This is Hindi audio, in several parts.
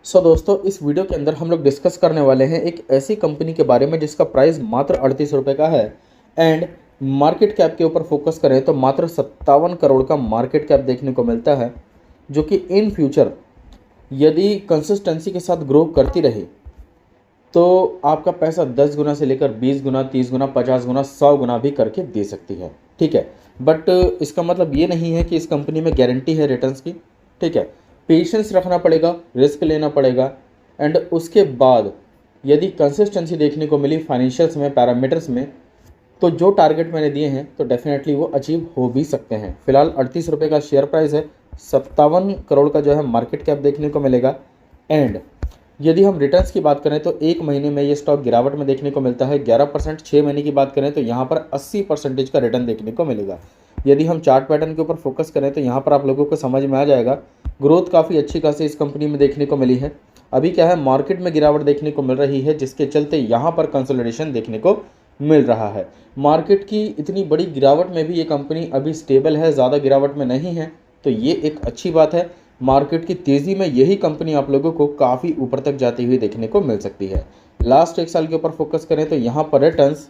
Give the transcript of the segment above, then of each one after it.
दोस्तों, इस वीडियो के अंदर हम लोग डिस्कस करने वाले हैं एक ऐसी कंपनी के बारे में जिसका प्राइस मात्र 38 रुपये का है एंड मार्केट कैप के ऊपर फोकस करें तो मात्र 57 करोड़ का मार्केट कैप देखने को मिलता है, जो कि इन फ्यूचर यदि कंसिस्टेंसी के साथ ग्रो करती रही तो आपका पैसा 10 गुना से लेकर 20 गुना, 30 गुना, 50 गुना, 100 गुना भी करके दे सकती है। ठीक है, बट इसका मतलब ये नहीं है कि इस कंपनी में गारंटी है रिटर्न्स की। ठीक है, पेशेंस रखना पड़ेगा, रिस्क लेना पड़ेगा एंड उसके बाद यदि कंसिस्टेंसी देखने को मिली फाइनेंशियल्स में, पैरामीटर्स में, तो जो टारगेट मैंने दिए हैं तो डेफिनेटली वो अचीव हो भी सकते हैं। फिलहाल 38 रुपये का शेयर प्राइस है, 57 करोड़ का जो है मार्केट कैप देखने को मिलेगा एंड यदि हम रिटर्न्स की बात करें तो एक महीने में ये स्टॉक गिरावट में देखने को मिलता है 11%। 6 महीने की बात करें तो यहाँ पर 80% का रिटर्न देखने को मिलेगा। यदि हम चार्ट पैटर्न के ऊपर फोकस करें तो यहाँ पर आप लोगों को समझ में आ जाएगा, ग्रोथ काफ़ी अच्छी खासी इस कंपनी में देखने को मिली है। अभी क्या है, मार्केट में गिरावट देखने को मिल रही है जिसके चलते यहाँ पर कंसोलिडेशन देखने को मिल रहा है। मार्केट की इतनी बड़ी गिरावट में भी ये कंपनी अभी स्टेबल है, ज़्यादा गिरावट में नहीं है, तो ये एक अच्छी बात है। मार्केट की तेज़ी में यही कंपनी आप लोगों को काफ़ी ऊपर तक जाती हुई देखने को मिल सकती है। लास्ट एक साल के ऊपर फोकस करें तो यहाँ पर रिटर्न्स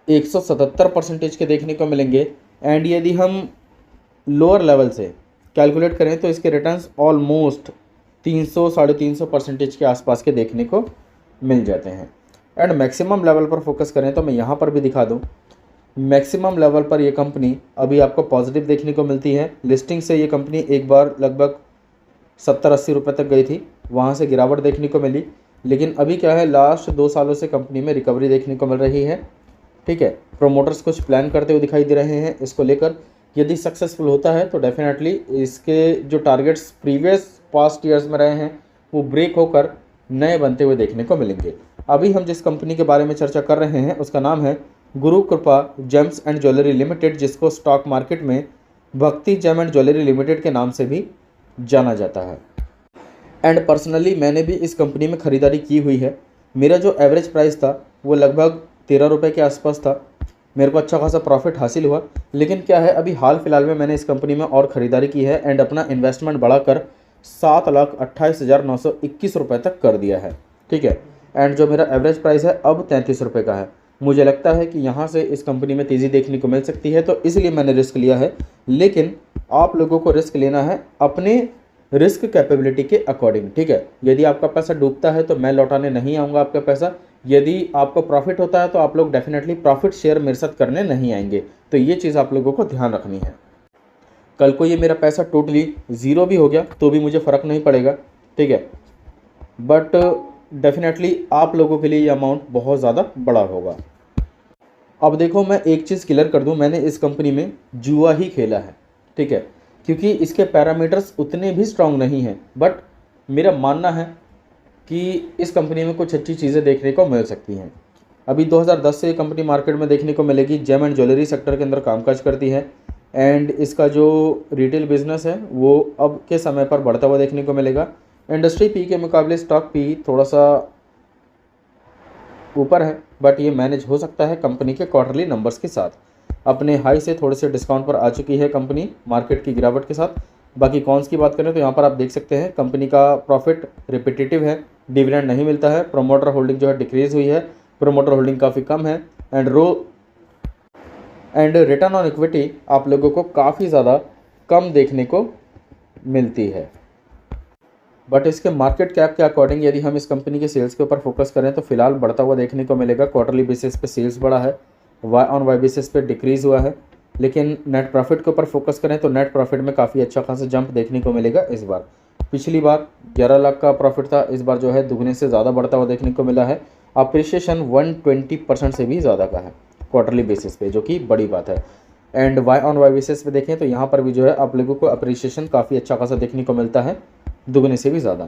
177% के देखने को मिलेंगे एंड यदि हम लोअर लेवल से कैलकुलेट करें तो इसके रिटर्न्स ऑलमोस्ट 300 साढ़े 300% के आसपास के देखने को मिल जाते हैं। एंड मैक्सिमम लेवल पर फोकस करें तो मैं यहाँ पर भी दिखा दूँ, मैक्सिमम लेवल पर ये कंपनी अभी आपको पॉजिटिव देखने को मिलती है। लिस्टिंग से ये कंपनी एक बार लगभग 70-80 रुपये तक गई थी, वहाँ से गिरावट देखने को मिली, लेकिन अभी क्या है, लास्ट 2 सालों से कंपनी में रिकवरी देखने को मिल रही है। ठीक है, प्रोमोटर्स कुछ प्लान करते हुए दिखाई दे रहे हैं इसको लेकर। यदि सक्सेसफुल होता है तो डेफिनेटली इसके जो टारगेट्स प्रीवियस पास्ट ईयर्स में रहे हैं वो ब्रेक होकर नए बनते हुए देखने को मिलेंगे। अभी हम जिस कंपनी के बारे में चर्चा कर रहे हैं उसका नाम है गुरु कृपा जेम्स एंड ज्वेलरी लिमिटेड, जिसको स्टॉक मार्केट में भक्ति जेम एंड ज्वेलरी लिमिटेड के नाम से भी जाना जाता है। एंड पर्सनली मैंने भी इस कंपनी में ख़रीदारी की हुई है। मेरा जो एवरेज प्राइस था वो लगभग 13 रुपये के आसपास था। मेरे को अच्छा खासा प्रॉफिट हासिल हुआ, लेकिन क्या है, अभी हाल फिलहाल में मैंने इस कंपनी में और ख़रीदारी की है एंड अपना इन्वेस्टमेंट बढ़ाकर 7,28,921 रुपये तक कर दिया है। ठीक है, एंड जो मेरा एवरेज प्राइस है अब 33 रुपये का है। मुझे लगता है कि यहाँ से इस कंपनी में तेज़ी देखने को मिल सकती है, तो इसलिए मैंने रिस्क लिया है। लेकिन आप लोगों को रिस्क लेना है अपने रिस्क कैपेबिलिटी के अकॉर्डिंग। ठीक है, यदि आपका पैसा डूबता है तो मैं लौटाने नहीं आऊँगा आपका पैसा। यदि आपको प्रॉफिट होता है तो आप लोग डेफिनेटली प्रॉफिट शेयर मेरे साथ करने नहीं आएंगे। तो ये चीज़ आप लोगों को ध्यान रखनी है। कल को ये मेरा पैसा टोटली ज़ीरो भी हो गया तो भी मुझे फ़र्क नहीं पड़ेगा। ठीक है, बट डेफिनेटली आप लोगों के लिए ये अमाउंट बहुत ज़्यादा बड़ा होगा। अब देखो, मैं एक चीज़ क्लियर कर दूं, मैंने इस कंपनी में जुआ ही खेला है। ठीक है, क्योंकि इसके पैरामीटर्स उतने भी स्ट्रांग नहीं हैं, बट मेरा मानना है कि इस कंपनी में कुछ अच्छी चीज़ें देखने को मिल सकती हैं। अभी 2010 से ये कंपनी मार्केट में देखने को मिलेगी, जेम एंड ज्वेलरी सेक्टर के अंदर कामकाज करती है एंड इसका जो रिटेल बिजनेस है वो अब के समय पर बढ़ता हुआ देखने को मिलेगा। इंडस्ट्री पी के मुकाबले स्टॉक पी थोड़ा सा ऊपर है, बट ये मैनेज हो सकता है कंपनी के क्वार्टरली नंबर्स के साथ। अपने हाई से थोड़े से डिस्काउंट पर आ चुकी है कंपनी मार्केट की गिरावट के साथ। बाकी कॉन्स की बात करें तो यहाँ पर आप देख सकते हैं कंपनी का प्रॉफिट रिपीटेटिव है, डिविडेंड नहीं मिलता है, प्रोमोटर होल्डिंग जो है डिक्रीज़ हुई है, प्रोमोटर होल्डिंग काफ़ी कम है एंड रिटर्न ऑन इक्विटी आप लोगों को काफ़ी ज़्यादा कम देखने को मिलती है। बट इसके मार्केट कैप के अकॉर्डिंग यदि हम इस कंपनी के सेल्स के ऊपर फोकस करें तो फिलहाल बढ़ता हुआ देखने को मिलेगा। क्वार्टरली बेसिस पे सेल्स बढ़ा है, वाई ऑन वाई बेसिस पे डिक्रीज़ हुआ है, लेकिन नेट प्रॉफिट के ऊपर फोकस करें तो नेट प्रॉफिट में काफ़ी अच्छा खासा जंप देखने को मिलेगा इस बार। पिछली बार 11 लाख का प्रॉफिट था, इस बार जो है दुगने से ज़्यादा बढ़ता हुआ देखने को मिला है। अप्रिशिएशन 120% से भी ज़्यादा का है क्वार्टरली बेसिस पे, जो कि बड़ी बात है। And Y on Y basis पे देखें तो यहाँ पर भी जो है आप लोगों को अप्रिशिएशन काफ़ी अच्छा खासा देखने को मिलता है, दुगने से भी ज़्यादा।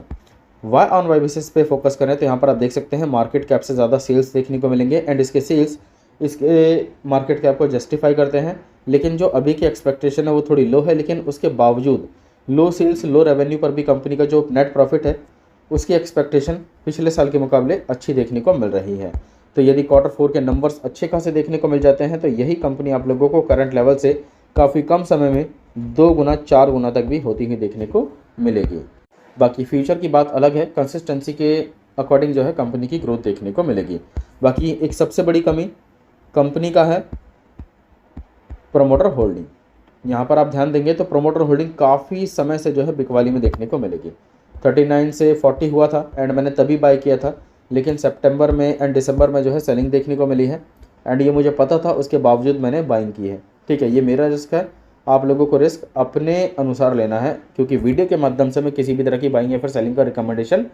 वाई ऑन वाई बेसिस पे फोकस करें तो यहाँ पर आप देख सकते हैं मार्केट कैप से ज़्यादा सेल्स देखने को मिलेंगे एंड इसके सेल्स इसके मार्केट कैप को जस्टिफाई करते हैं। लेकिन जो अभी की एक्सपेक्टेशन है वो थोड़ी लो है, लेकिन उसके बावजूद लो सेल्स लो रेवेन्यू पर भी कंपनी का जो नेट प्रॉफिट है उसकी एक्सपेक्टेशन पिछले साल के मुकाबले अच्छी देखने को मिल रही है। तो यदि Q4 के नंबर्स अच्छे खासे देखने को मिल जाते हैं तो यही कंपनी आप लोगों को करंट लेवल से काफ़ी कम समय में 2 गुना 4 गुना तक भी होती हुई देखने को मिलेगी। बाकी फ्यूचर की बात अलग है, कंसिस्टेंसी के अकॉर्डिंग जो है कंपनी की ग्रोथ देखने को मिलेगी। बाकी एक सबसे बड़ी कमी कंपनी का है प्रोमोटर होल्डिंग। यहाँ पर आप ध्यान देंगे तो प्रोमोटर होल्डिंग काफ़ी समय से जो है बिकवाली में देखने को मिलेगी। 39 से 40 हुआ था एंड मैंने तभी बाय किया था, लेकिन सितंबर में एंड दिसंबर में जो है सेलिंग देखने को मिली है एंड ये मुझे पता था, उसके बावजूद मैंने बाइंग की है। ठीक है, ये मेरा रिस्क है, आप लोगों को रिस्क अपने अनुसार लेना है, क्योंकि वीडियो के माध्यम से मैं किसी भी तरह की बाइंग या फिर सेलिंग का रिकमेंडेशन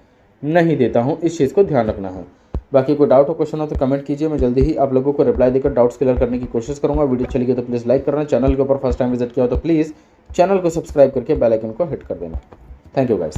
नहीं देता हूँ, इस चीज़ को ध्यान रखना है। बाकी कोई डाउट हो क्वेश्चन हो तो कमेंट कीजिए, मैं जल्दी ही आप लोगों को रिप्लाई देकर डाउट्स क्लियर करने की कोशिश करूंगा। वीडियो अच्छी लगी तो प्लीज़ लाइक करना, चैनल के ऊपर फर्स्ट टाइम विजिट किया हो तो प्लीज़ चैनल को सब्सक्राइब करके बेल आइकन को हिट कर देना। Thank you guys.